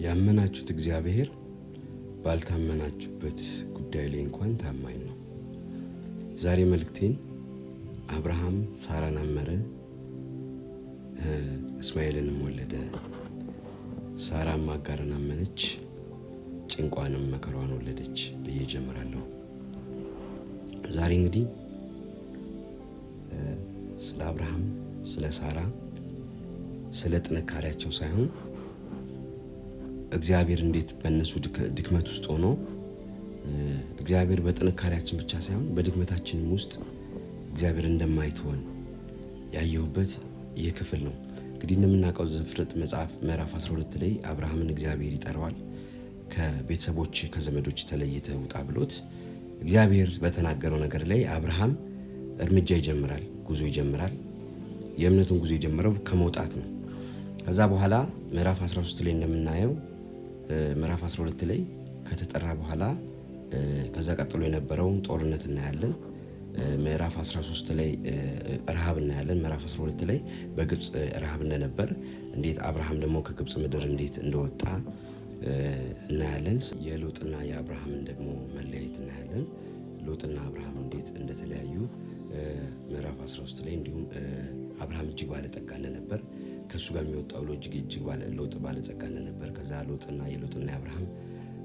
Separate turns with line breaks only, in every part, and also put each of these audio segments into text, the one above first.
ያመናችሁት እግዚአብሔር ባልታመናችሁበት ጉዳይ ላይ እንኳን ታማኝ ነው። ዛሬ መልእክቴን አብርሃም ሳራን አመረ፣ እስማኤልንም ወለደ። ሳራም አጋርን አመነች፣ ጭንቋንም መከራዋን ወለደች ብዬ ጀምራለሁ። ዛሬ እንግዲህ ስለ አብርሃም፣ ስለ ሳራ፣ ስለ ጥንካሬያቸው ሳይሆን እግዚአብሔር እንዴት በእነሱ ድክመት ውስጥ ሆኖ እግዚአብሔር በጥንካሬያችን ብቻ ሳይሆን በድክመታችንም ውስጥ እግዚአብሔር እንደማይተወን ያየሁበት ይህ ክፍል ነው። እንግዲህ እንደምናውቀው ዘፍጥረት መጽሐፍ ምዕራፍ 12 ላይ አብርሃምን እግዚአብሔር ይጠራዋል። ከቤተሰቦች ከዘመዶች ተለይተህ ውጣ ብሎት እግዚአብሔር በተናገረው ነገር ላይ አብርሃም እርምጃ ይጀምራል፣ ጉዞ ይጀምራል። የእምነቱን ጉዞ የጀመረው ከመውጣት ነው። ከዛ በኋላ ምዕራፍ 13 ላይ እንደምናየው ምዕራፍ 12 ላይ ከተጠራ በኋላ ከዛ ቀጥሎ የነበረውን ጦርነት እናያለን። ምዕራፍ 13 ላይ ረሃብ እናያለን። ምዕራፍ 12 ላይ በግብጽ ረሃብ እንደነበር፣ እንዴት አብርሃም ደግሞ ከግብጽ ምድር እንዴት እንደወጣ እናያለን። የሎጥና የአብርሃምን ደግሞ መለያየት እናያለን። ሎጥና አብርሃም እንዴት እንደተለያዩ ምዕራፍ 13 ላይ፣ እንዲሁም አብርሃም እጅግ ባለጠጋ እንደነበር፣ ከሱ ጋር የሚወጣው ሎጥ ባለጸጋ እንደነበር፣ ከዛ ሎጥና የአብርሃም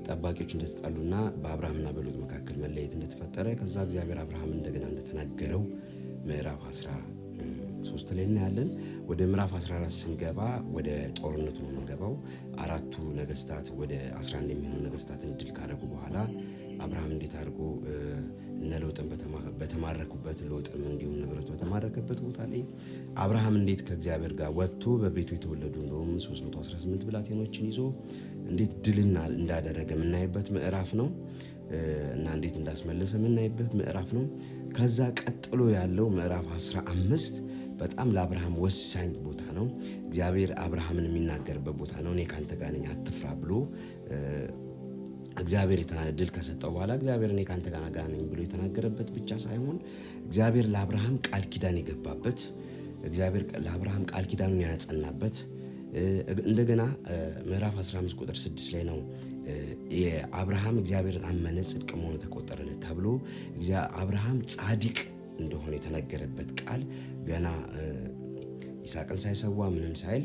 ጠባቂዎች እንደተጣሉና በአብርሃምና በሎጥ መካከል መለያየት እንደተፈጠረ፣ ከዛ እግዚአብሔር አብርሃም እንደገና እንደተናገረው ምዕራፍ 13 ላይ እናያለን። ወደ ምዕራፍ 14 ስንገባ ወደ ጦርነቱ ነው የምንገባው። አራቱ ነገስታት ወደ 11 የሚሆኑ ነገስታትን ድል ካደረጉ በኋላ አብርሃም እንዴት አድርጎ እነ ሎጥን በተማረኩበት፣ ሎጥም እንዲሁም ንብረቱ በተማረከበት ቦታ ላይ አብርሃም እንዴት ከእግዚአብሔር ጋር ወጥቶ በቤቱ የተወለዱ እንደውም 318 ብላቴኖችን ይዞ እንዴት ድልና እንዳደረገ የምናይበት ምዕራፍ ነው እና እንዴት እንዳስመለሰ የምናይበት ምዕራፍ ነው። ከዛ ቀጥሎ ያለው ምዕራፍ 15 በጣም ለአብርሃም ወሳኝ ቦታ ነው። እግዚአብሔር አብርሃምን የሚናገርበት ቦታ ነው። እኔ ካንተ ጋር ነኝ አትፍራ ብሎ እግዚአብሔር ድል ከሰጠው በኋላ እግዚአብሔር እኔ ካንተ ጋር ነኝ ብሎ የተናገረበት ብቻ ሳይሆን እግዚአብሔር ለአብርሃም ቃል ኪዳን የገባበት፣ እግዚአብሔር ለአብርሃም ቃል ኪዳኑን ያጸናበት፣ እንደገና ምዕራፍ 15 ቁጥር 6 ላይ ነው የአብርሃም እግዚአብሔርን አመነ ጽድቅ መሆኑ ተቆጠረለት ተብሎ አብርሃም ጻድቅ እንደሆነ የተነገረበት ቃል ገና ይስሐቅን ሳይሰዋ ምንም ሳይል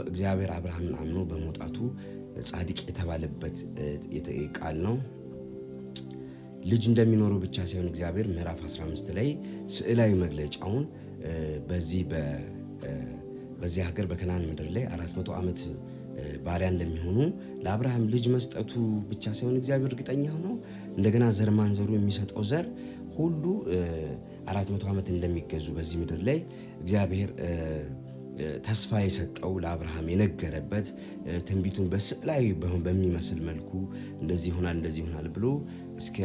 እግዚአብሔር አብርሃምን አምኖ በመውጣቱ ጻድቅ የተባለበት ቃል ነው። ልጅ እንደሚኖረው ብቻ ሳይሆን እግዚአብሔር ምዕራፍ 15 ላይ ስዕላዊ መግለጫውን በዚህ ሀገር በከናን ምድር ላይ 400 ዓመት ባሪያ እንደሚሆኑ ለአብርሃም ልጅ መስጠቱ ብቻ ሳይሆን እግዚአብሔር እርግጠኛ ሆኖ እንደገና ዘር ማንዘሩ የሚሰጠው ዘር ሁሉ 400 ዓመት እንደሚገዙ በዚህ ምድር ላይ እግዚአብሔር ተስፋ የሰጠው ለአብርሃም የነገረበት ትንቢቱን በስዕላዊ በሚመስል መልኩ እንደዚህ ይሆናል ብሎ እስከ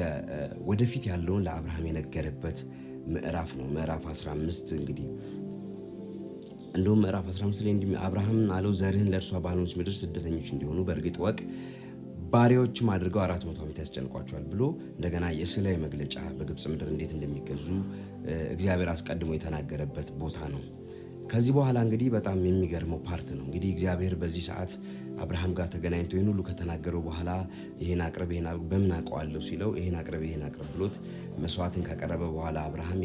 ወደፊት ያለውን ለአብርሃም የነገረበት ምዕራፍ ነው። ምዕራፍ 15 እንግዲህ እንደውም ምዕራፍ 15 ላይ አብርሃም አለው ዘርህን ለእርሷ ባልሆነች ምድር ስደተኞች እንዲሆኑ በእርግጥ ወቅ ባሪያዎችም አድርገው 400 ዓመት ያስጨንቋቸዋል ብሎ እንደገና የስዕላዊ መግለጫ በግብጽ ምድር እንዴት እንደሚገዙ እግዚአብሔር አስቀድሞ የተናገረበት ቦታ ነው። ከዚህ በኋላ እንግዲህ በጣም የሚገርመው ፓርት ነው። እንግዲህ እግዚአብሔር በዚህ ሰዓት አብርሃም ጋር ተገናኝቶ ይህን ሁሉ ከተናገረው በኋላ ይሄን አቅርብ በምን አውቀዋለሁ ሲለው ይሄን አቅርብ ብሎት መስዋዕትን ካቀረበ በኋላ አብርሃም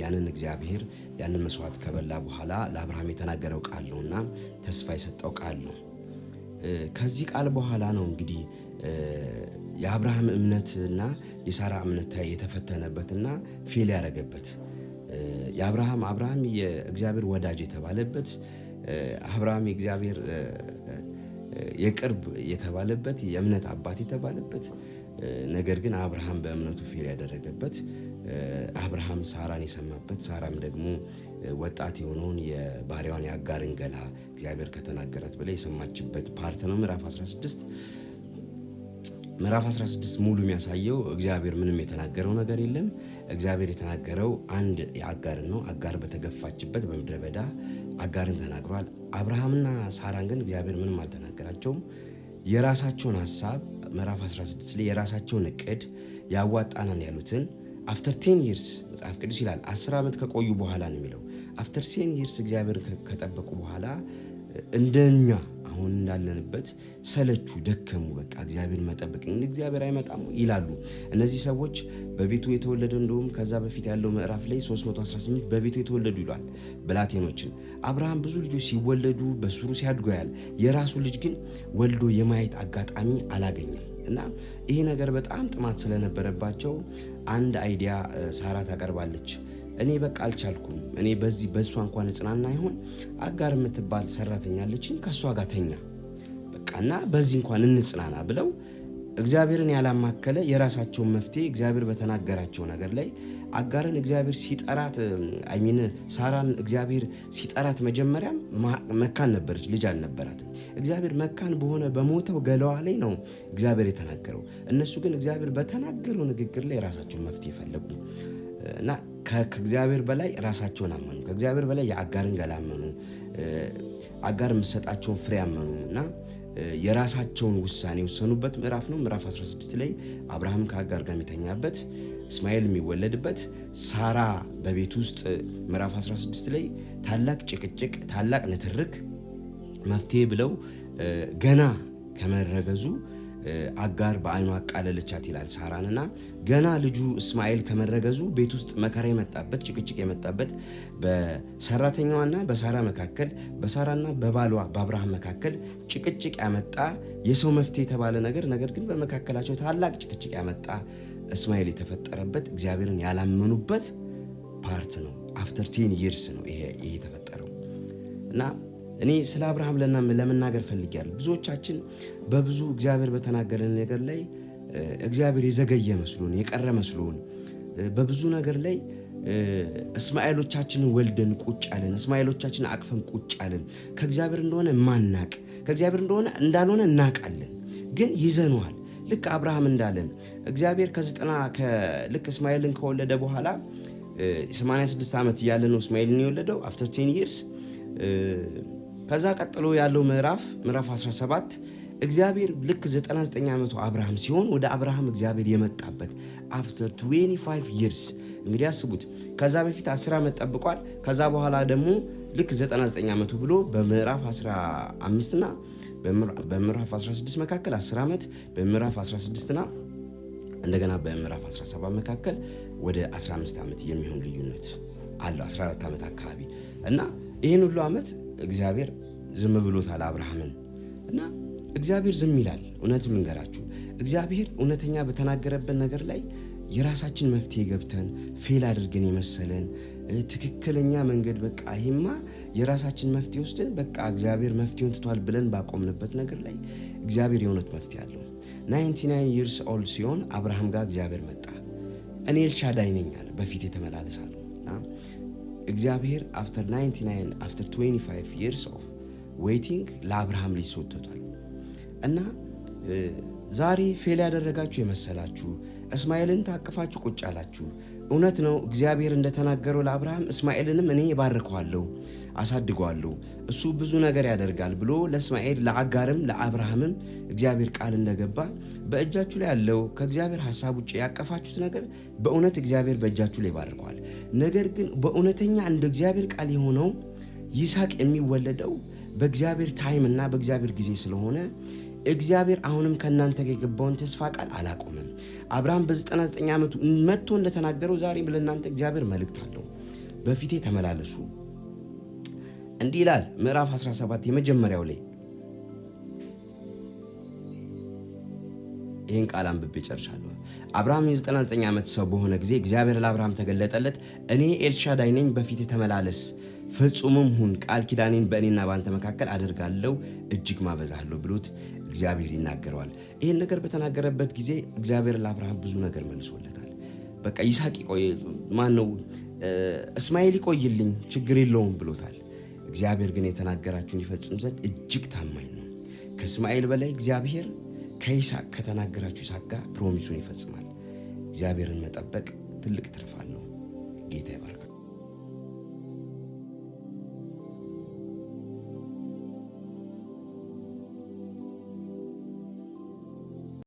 ያንን መስዋዕት ከበላ በኋላ ለአብርሃም የተናገረው ቃል ነውና ተስፋ የሰጠው ቃል ነው። ከዚህ ቃል በኋላ ነው እንግዲህ የአብርሃም እምነትና የሳራ እምነት የተፈተነበትና ፌል ያደረገበት፣ አብርሃም የእግዚአብሔር ወዳጅ የተባለበት፣ አብርሃም የእግዚአብሔር የቅርብ የተባለበት፣ የእምነት አባት የተባለበት፣ ነገር ግን አብርሃም በእምነቱ ፌል ያደረገበት፣ አብርሃም ሳራን የሰማበት፣ ሳራም ደግሞ ወጣት የሆነውን የባሪያዋን የአጋርን ገላ እግዚአብሔር ከተናገራት በላይ የሰማችበት ፓርት ነው። ምዕራፍ 16 ሙሉ የሚያሳየው እግዚአብሔር ምንም የተናገረው ነገር የለም። እግዚአብሔር የተናገረው አንድ የአጋርን ነው። አጋር በተገፋችበት በምድረ በዳ አጋርን ተናግሯል። አብርሃምና ሳራን ግን እግዚአብሔር ምንም አልተናገራቸውም። የራሳቸውን ሀሳብ ምዕራፍ 16 ላይ የራሳቸውን እቅድ ያዋጣናን ያሉትን አፍተር 10 years መጽሐፍ ቅዱስ ይላል 10 ዓመት ከቆዩ በኋላ ነው የሚለው። አፍተር 10 years እግዚአብሔር ከጠበቁ በኋላ እንደኛ አሁን እንዳለንበት ሰለቹ፣ ደከሙ። በቃ እግዚአብሔር መጠበቅ እግዚአብሔር አይመጣም ይላሉ። እነዚህ ሰዎች በቤቱ የተወለደ እንደውም ከዛ በፊት ያለው ምዕራፍ ላይ 318 በቤቱ የተወለዱ ይሏል ብላቴኖችን። አብርሃም ብዙ ልጆች ሲወለዱ በስሩ ሲያድጉ ያል የራሱ ልጅ ግን ወልዶ የማየት አጋጣሚ አላገኘም። እና ይሄ ነገር በጣም ጥማት ስለነበረባቸው አንድ አይዲያ ሳራ ታቀርባለች። እኔ በቃ አልቻልኩም፣ እኔ በሷ እንኳን እጽናና ይሆን አጋር የምትባል ሰራተኛ አለችኝ፣ ከሷ ጋር ተኛ በቃና በዚህ እንኳን እንጽናና ብለው እግዚአብሔርን ያላማከለ የራሳቸውን መፍትሄ እግዚአብሔር በተናገራቸው ነገር ላይ አጋርን እግዚአብሔር ሲጠራት ሳራን እግዚአብሔር ሲጠራት መጀመሪያም መካን ነበረች፣ ልጅ አልነበራትም። እግዚአብሔር መካን በሆነ በሞተው ገለዋ ላይ ነው እግዚአብሔር የተናገረው። እነሱ ግን እግዚአብሔር በተናገረው ንግግር ላይ የራሳቸውን መፍትሄ ፈለጉ እና ከእግዚአብሔር በላይ ራሳቸውን አመኑ። ከእግዚአብሔር በላይ የአጋርን ገላ አመኑ። አጋር የምትሰጣቸውን ፍሬ አመኑ እና የራሳቸውን ውሳኔ የወሰኑበት ምዕራፍ ነው። ምዕራፍ 16 ላይ አብርሃም ከአጋር ጋር የሚተኛበት፣ እስማኤል የሚወለድበት፣ ሳራ በቤት ውስጥ ምዕራፍ 16 ላይ ታላቅ ጭቅጭቅ፣ ታላቅ ንትርክ መፍትሄ ብለው ገና ከመረገዙ አጋር በአይኗ አቃለለቻት ይላል ሳራንና ገና ልጁ እስማኤል ከመረገዙ ቤት ውስጥ መከራ የመጣበት፣ ጭቅጭቅ የመጣበት በሰራተኛዋና በሳራ መካከል፣ በሳራና በባሏ በአብርሃም መካከል ጭቅጭቅ ያመጣ የሰው መፍትሄ የተባለ ነገር ግን በመካከላቸው ታላቅ ጭቅጭቅ ያመጣ እስማኤል የተፈጠረበት እግዚአብሔርን ያላመኑበት ፓርት ነው። አፍተር 10 years ነው ይሄ የተፈጠረው እና እኔ ስለ አብርሃም ለመናገር ፈልጌያለሁ። ብዙዎቻችን በብዙ እግዚአብሔር በተናገረን ነገር ላይ እግዚአብሔር የዘገየ መስሎን የቀረ መስሎን በብዙ ነገር ላይ እስማኤሎቻችንን ወልደን ቁጭ አለን። እስማኤሎቻችንን አቅፈን ቁጭ አለን። ከእግዚአብሔር እንደሆነ ማናቅ፣ ከእግዚአብሔር እንዳልሆነ እናቃለን፣ ግን ይዘነዋል። ልክ አብርሃም እንዳለን እግዚአብሔር ልክ እስማኤልን ከወለደ በኋላ 86 ዓመት እያለ ነው እስማኤልን የወለደው አፍተር 10 years። ከዛ ቀጥሎ ያለው ምዕራፍ 17 እግዚአብሔር ልክ 99 ዓመቱ አብርሃም ሲሆን ወደ አብርሃም እግዚአብሔር የመጣበት አፍተር 25 years። እንግዲህ አስቡት፣ ከዛ በፊት 10 ዓመት ጠብቋል። ከዛ በኋላ ደግሞ ልክ 99 ዓመቱ ብሎ በምዕራፍ 15 እና በምዕራፍ 16 መካከል 10 ዓመት፣ በምዕራፍ 16 እና እንደገና በምዕራፍ 17 መካከል ወደ 15 ዓመት የሚሆን ልዩነት አለው፣ 14 ዓመት አካባቢ እና ይህን ሁሉ ዓመት እግዚአብሔር ዝም ብሎታል አብርሃምን። እና እግዚአብሔር ዝም ይላል። እውነቱን ልንገራችሁ፣ እግዚአብሔር እውነተኛ በተናገረበት ነገር ላይ የራሳችን መፍትሄ ገብተን ፌል አድርገን የመሰለን ትክክለኛ መንገድ በቃ ይሄማ የራሳችን መፍትሄ ወስደን በቃ እግዚአብሔር መፍትሄውን ትቷል ብለን ባቆምንበት ነገር ላይ እግዚአብሔር የእውነት መፍትሄ አለው። 99 years old ሲሆን አብርሃም ጋር እግዚአብሔር መጣ። እኔ ኤልሻዳይ ነኝ አለ፣ በፊት የተመላለሳለሁ። እግዚአብሔር አፍተር 25 years of waiting ለአብርሃም ልጅ ሰጥቶታል። እና ዛሬ ፌል ያደረጋችሁ የመሰላችሁ እስማኤልን ታቅፋችሁ ቁጭ አላችሁ። እውነት ነው፣ እግዚአብሔር እንደተናገረው ለአብርሃም እስማኤልንም እኔ እባርከዋለሁ፣ አሳድገዋለሁ፣ እሱ ብዙ ነገር ያደርጋል ብሎ ለእስማኤል ለአጋርም ለአብርሃምም እግዚአብሔር ቃል እንደገባ በእጃችሁ ላይ ያለው ከእግዚአብሔር ሐሳብ ውጭ ያቀፋችሁት ነገር በእውነት እግዚአብሔር በእጃችሁ ላይ ይባርከዋል። ነገር ግን በእውነተኛ እንደ እግዚአብሔር ቃል የሆነው ይስሐቅ የሚወለደው በእግዚአብሔር ታይም እና በእግዚአብሔር ጊዜ ስለሆነ እግዚአብሔር አሁንም ከእናንተ ጋር የገባውን ተስፋ ቃል አላቆምም። አብርሃም በ99 ዓመቱ መጥቶ እንደተናገረው ዛሬም ለእናንተ እግዚአብሔር መልእክት አለው። በፊቴ ተመላለሱ እንዲህ ይላል። ምዕራፍ 17 የመጀመሪያው ላይ ይህን ቃል አንብቤ ጨርሻለሁ። አብርሃም የ99 ዓመት ሰው በሆነ ጊዜ እግዚአብሔር ለአብርሃም ተገለጠለት። እኔ ኤልሻዳይ ነኝ፣ በፊቴ ተመላለስ፣ ፍጹምም ሁን፣ ቃል ኪዳኔን በእኔና በአንተ መካከል አደርጋለሁ፣ እጅግ ማበዛለሁ ብሎት እግዚአብሔር ይናገረዋል። ይህን ነገር በተናገረበት ጊዜ እግዚአብሔር ለአብርሃም ብዙ ነገር መልሶለታል። በቃ ይስሐቅ እስማኤል ይቆይልኝ ችግር የለውም ብሎታል። እግዚአብሔር ግን የተናገራችሁን ይፈጽም ዘንድ እጅግ ታማኝ ነው። ከእስማኤል በላይ እግዚአብሔር ከይስሐቅ ከተናገራችሁ ይስሐቅ ጋር ፕሮሚሱን ይፈጽማል። እግዚአብሔርን መጠበቅ ትልቅ ትርፍ አለው። ጌታ ይባርካል።